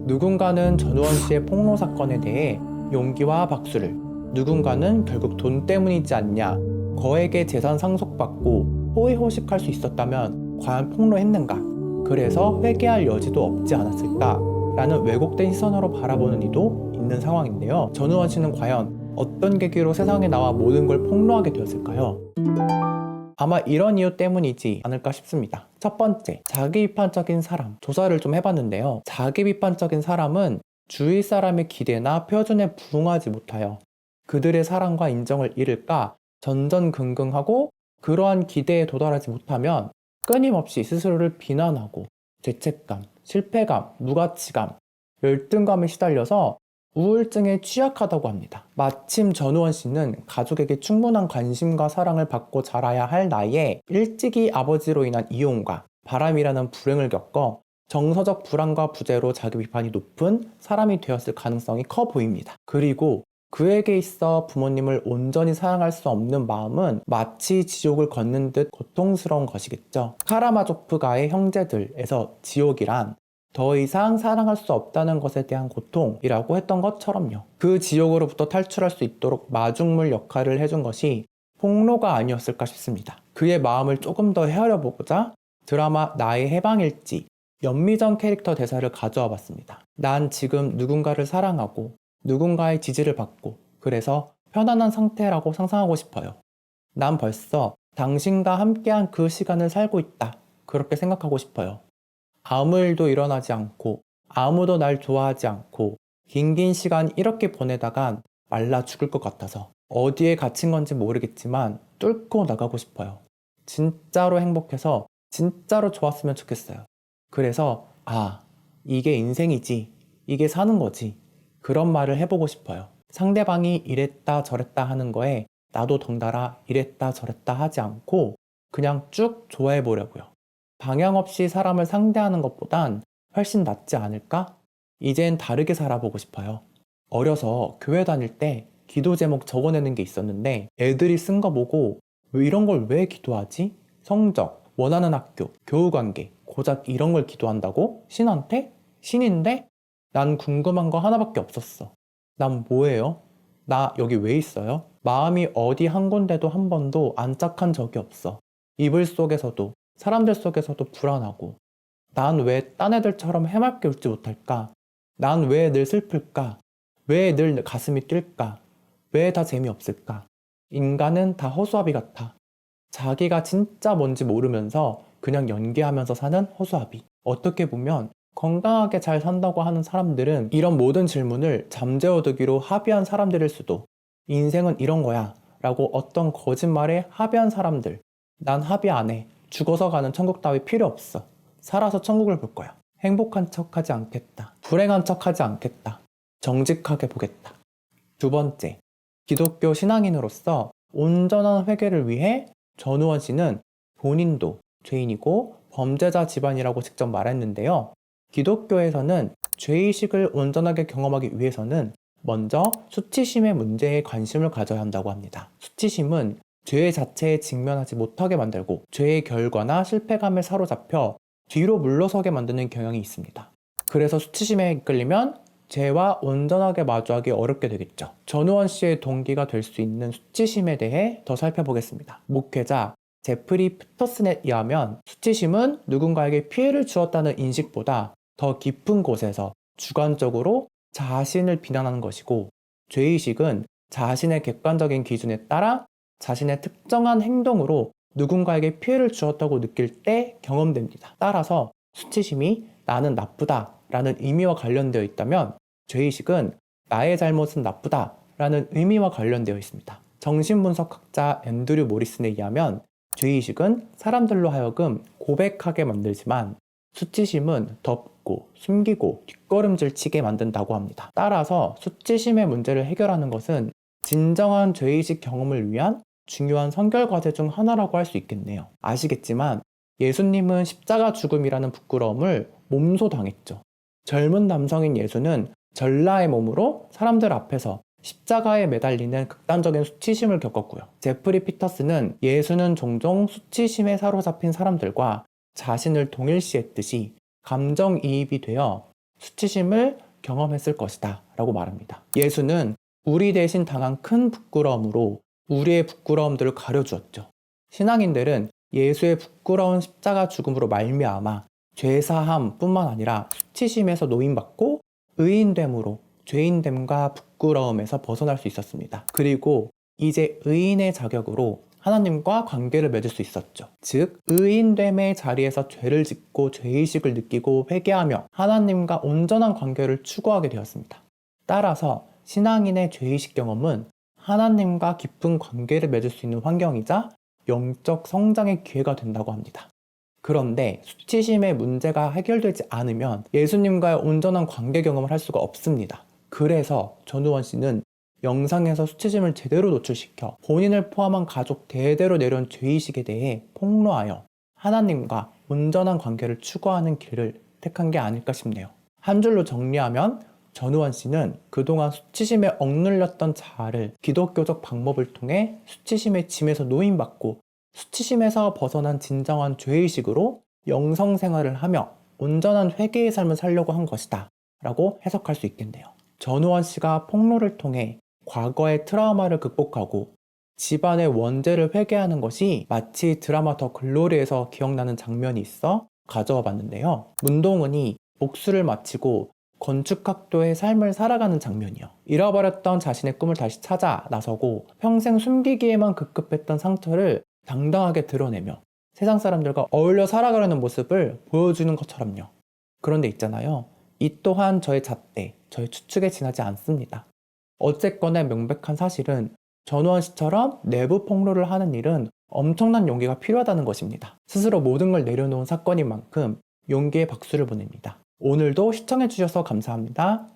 누군가는 전우원 씨의 폭로 사건에 대해 용기와 박수를, 누군가는 결국 돈 때문이지 않냐, 거액의 재산 상속받고 호의호식할 수 있었다면 과연 폭로했는가, 그래서 회개할 여지도 없지 않았을까 라는 왜곡된 시선으로 바라보는 이도 있는 상황인데요. 전우원 씨는 과연 어떤 계기로 세상에 나와 모든 걸 폭로하게 되었을까요? 아마 이런 이유 때문이지 않을까 싶습니다. 첫 번째, 자기 비판적인 사람. 조사를 좀 해봤는데요. 자기 비판적인 사람은 주위 사람의 기대나 표준에 부응하지 못하여 그들의 사랑과 인정을 잃을까 전전긍긍하고, 그러한 기대에 도달하지 못하면 끊임없이 스스로를 비난하고 죄책감, 실패감, 무가치감, 열등감에 시달려서 우울증에 취약하다고 합니다. 마침 전우원 씨는 가족에게 충분한 관심과 사랑을 받고 자라야 할 나이에 일찍이 아버지로 인한 이혼과 바람이라는 불행을 겪어 정서적 불안과 부재로 자기 비판이 높은 사람이 되었을 가능성이 커 보입니다. 그리고 그에게 있어 부모님을 온전히 사랑할 수 없는 마음은 마치 지옥을 걷는 듯 고통스러운 것이겠죠. 카라마조프가의 형제들에서 지옥이란 더 이상 사랑할 수 없다는 것에 대한 고통이라고 했던 것처럼요. 그 지옥으로부터 탈출할 수 있도록 마중물 역할을 해준 것이 폭로가 아니었을까 싶습니다. 그의 마음을 조금 더 헤아려보고자 드라마 나의 해방일지 연미전 캐릭터 대사를 가져와 봤습니다. 난 지금 누군가를 사랑하고 누군가의 지지를 받고 그래서 편안한 상태라고 상상하고 싶어요. 난 벌써 당신과 함께한 그 시간을 살고 있다. 그렇게 생각하고 싶어요. 아무 일도 일어나지 않고 아무도 날 좋아하지 않고 긴 시간 이렇게 보내다간 말라 죽을 것 같아서 어디에 갇힌 건지 모르겠지만 뚫고 나가고 싶어요. 진짜로 행복해서 진짜로 좋았으면 좋겠어요. 그래서 이게 인생이지, 이게 사는 거지, 그런 말을 해보고 싶어요. 상대방이 이랬다 저랬다 하는 거에 나도 덩달아 이랬다 저랬다 하지 않고 그냥 쭉 좋아해보려고요. 방향 없이 사람을 상대하는 것보단 훨씬 낫지 않을까? 이젠 다르게 살아보고 싶어요. 어려서 교회 다닐 때 기도 제목 적어내는 게 있었는데 애들이 쓴 거 보고 이런 걸 왜 기도하지? 성적, 원하는 학교, 교우관계, 고작 이런 걸 기도한다고? 신한테? 신인데? 난 궁금한 거 하나밖에 없었어. 난 뭐예요? 나 여기 왜 있어요? 마음이 어디 한 군데도 한 번도 안착한 적이 없어. 이불 속에서도 사람들 속에서도 불안하고, 난 왜 딴 애들처럼 해맑게 웃지 못할까? 난 왜 늘 슬플까? 왜 늘 가슴이 뛸까? 왜 다 재미없을까? 인간은 다 허수아비 같아. 자기가 진짜 뭔지 모르면서 그냥 연기하면서 사는 허수아비. 어떻게 보면 건강하게 잘 산다고 하는 사람들은 이런 모든 질문을 잠재워두기로 합의한 사람들일 수도, 인생은 이런 거야 라고 어떤 거짓말에 합의한 사람들, 난 합의 안 해, 죽어서 가는 천국 따위 필요 없어, 살아서 천국을 볼 거야, 행복한 척하지 않겠다, 불행한 척하지 않겠다, 정직하게 보겠다. 두 번째, 기독교 신앙인으로서 온전한 회개를 위해 전우원 씨는 본인도 죄인이고 범죄자 집안이라고 직접 말했는데요. 기독교에서는 죄의식을 온전하게 경험하기 위해서는 먼저 수치심의 문제에 관심을 가져야 한다고 합니다. 수치심은 죄 자체에 직면하지 못하게 만들고 죄의 결과나 실패감에 사로잡혀 뒤로 물러서게 만드는 경향이 있습니다. 그래서 수치심에 이끌리면 죄와 온전하게 마주하기 어렵게 되겠죠. 전우원 씨의 동기가 될 수 있는 수치심에 대해 더 살펴보겠습니다. 목회자 제프리 피터슨에 의하면 수치심은 누군가에게 피해를 주었다는 인식보다 더 깊은 곳에서 주관적으로 자신을 비난하는 것이고, 죄의식은 자신의 객관적인 기준에 따라 자신의 특정한 행동으로 누군가에게 피해를 주었다고 느낄 때 경험됩니다. 따라서 수치심이 나는 나쁘다 라는 의미와 관련되어 있다면, 죄의식은 나의 잘못은 나쁘다 라는 의미와 관련되어 있습니다. 정신분석학자 앤드류 모리슨에 의하면 죄의식은 사람들로 하여금 고백하게 만들지만 수치심은 덮고 숨기고 뒷걸음질 치게 만든다고 합니다. 따라서 수치심의 문제를 해결하는 것은 진정한 죄의식 경험을 위한 중요한 선결 과제 중 하나라고 할 수 있겠네요. 아시겠지만 예수님은 십자가 죽음이라는 부끄러움을 몸소 당했죠. 젊은 남성인 예수는 전라의 몸으로 사람들 앞에서 십자가에 매달리는 극단적인 수치심을 겪었고요. 제프리 피터스는 예수는 종종 수치심에 사로잡힌 사람들과 자신을 동일시했듯이 감정이입이 되어 수치심을 경험했을 것이다 라고 말합니다. 예수는 우리 대신 당한 큰 부끄러움으로 우리의 부끄러움들을 가려주었죠. 신앙인들은 예수의 부끄러운 십자가 죽음으로 말미암아 죄사함 뿐만 아니라 수치심에서 노임받고 의인됨으로 죄인됨과 부끄러움에서 벗어날 수 있었습니다. 그리고 이제 의인의 자격으로 하나님과 관계를 맺을 수 있었죠. 즉 의인됨의 자리에서 죄를 짓고 죄의식을 느끼고 회개하며 하나님과 온전한 관계를 추구하게 되었습니다. 따라서 신앙인의 죄의식 경험은 하나님과 깊은 관계를 맺을 수 있는 환경이자 영적 성장의 기회가 된다고 합니다. 그런데 수치심의 문제가 해결되지 않으면 예수님과의 온전한 관계 경험을 할 수가 없습니다. 그래서 전우원 씨는 영상에서 수치심을 제대로 노출시켜 본인을 포함한 가족 대대로 내려온 죄의식에 대해 폭로하여 하나님과 온전한 관계를 추구하는 길을 택한 게 아닐까 싶네요. 한 줄로 정리하면 전우원 씨는 그동안 수치심에 억눌렸던 자아를 기독교적 방법을 통해 수치심의 짐에서 노임받고 수치심에서 벗어난 진정한 죄의식으로 영성 생활을 하며 온전한 회개의 삶을 살려고 한 것이다 라고 해석할 수 있겠네요. 전우원 씨가 폭로를 통해 과거의 트라우마를 극복하고 집안의 원죄를 회개하는 것이 마치 드라마 더 글로리에서 기억나는 장면이 있어 가져와 봤는데요. 문동은이 복수를 마치고 건축학도의 삶을 살아가는 장면이요. 잃어버렸던 자신의 꿈을 다시 찾아 나서고 평생 숨기기에만 급급했던 상처를 당당하게 드러내며 세상 사람들과 어울려 살아가려는 모습을 보여주는 것처럼요. 그런데 있잖아요. 이 또한 저의 잣대, 저의 추측에 지나지 않습니다. 어쨌거나 명백한 사실은 전우원 씨처럼 내부 폭로를 하는 일은 엄청난 용기가 필요하다는 것입니다. 스스로 모든 걸 내려놓은 사건인 만큼 용기의 박수를 보냅니다. 오늘도 시청해주셔서 감사합니다.